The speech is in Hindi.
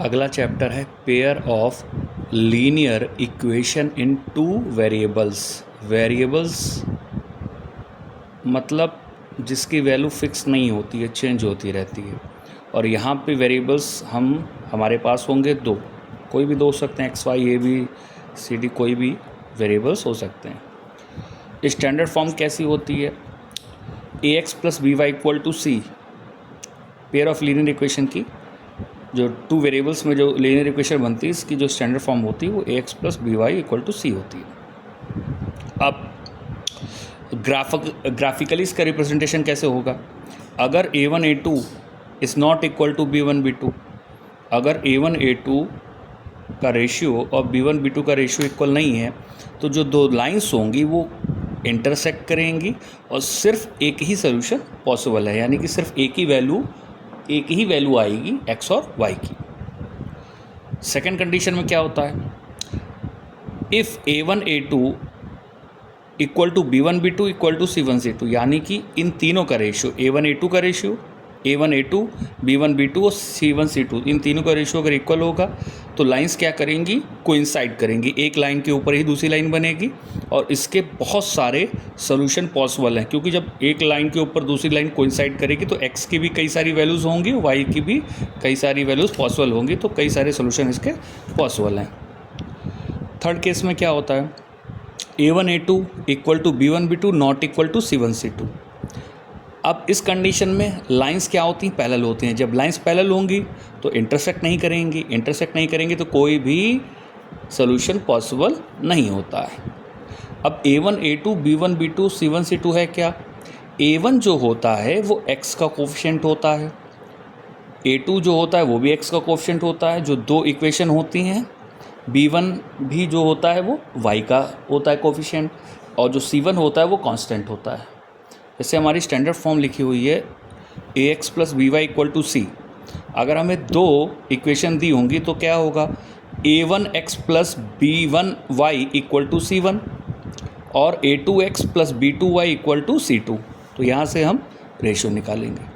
अगला चैप्टर है pair of linear equation in two variables. Variables मतलब जिसकी वैल्यू फिक्स नहीं होती है, चेंज होती रहती है। और यहाँ पे वेरिएबल्स हमारे पास होंगे दो, कोई भी दो हो सकते हैं, X Y A B C D, कोई भी वेरिएबल्स हो सकते हैं। स्टैंडर्ड फॉर्म कैसी होती है? A X plus B Y equal to C. Pair of linear equation की जो टू वेरिएबल्स में जो लीनियर इक्वेशन बनती है, इसकी जो स्टैंडर्ड फॉर्म होती है वो A X plus B Y equal to C होती है। अब ग्राफिकली इसका रिप्रेजेंटेशन कैसे होगा? अगर a1 a2 is not equal to b1 b2, अगर a1 a2 का रेशियो और b1 b2 का रेशियो इक्वल नहीं है, तो जो दो लाइंस होंगी वो इंटरसेक्ट करेंगी और सिर्फ एक ही सोल्यूशन पॉसिबल है, यानी कि सिर्फ एक ही वैल्यू आएगी x और y की। सेकेंड कंडीशन में क्या होता है? If a1 a2 equal to b1 b2 equal to c1 c2, यानी कि इन तीनों का रेशियो a1 a2 का ratio, a1 a2 b1 b2 और c1 c2, इन तीनों का रेशियो अगर इक्वल होगा तो लाइंस क्या करेंगी? कोइंसाइड करेंगी। एक लाइन के ऊपर ही दूसरी लाइन बनेगी और इसके बहुत सारे सोल्यूशन पॉसिबल हैं, क्योंकि जब एक लाइन के ऊपर दूसरी लाइन कोइंसाइड करेगी तो x की भी कई सारी वैल्यूज़ होंगी, y की भी कई सारी वैल्यूज़ पॉसिबल होंगी, तो कई सारे सोल्यूशन इसके पॉसिबल हैं। थर्ड केस में क्या होता है? a1 a2 equal to b1 b2 not equal to c1 c2। अब इस कंडीशन में लाइंस क्या होती हैं? पैरेलल होती हैं। जब लाइंस पैरेलल होंगी तो इंटरसेक्ट नहीं करेंगी तो कोई भी सोल्यूशन पॉसिबल नहीं होता है। अब a1 a2 b1 b2 c1 c2 है क्या? a1 जो होता है वो x का कोफिशिएंट होता है, a2 जो होता है वो भी x का कोफिशिएंट होता है। जो दो इक्वेशन होती हैं, b1 भी जो होता है वो y का होता है कोफिशिएंट, और जो c1 होता है वो कांस्टेंट होता है। जैसे हमारी स्टैंडर्ड फॉर्म लिखी हुई है ax plus B Y equal to C. अगर हमें दो इक्वेशन दी होंगी तो क्या होगा? a1x plus b1y equal to c1 और a2x plus b2y equal to c2। तो यहाँ से हम रेशियो निकालेंगे।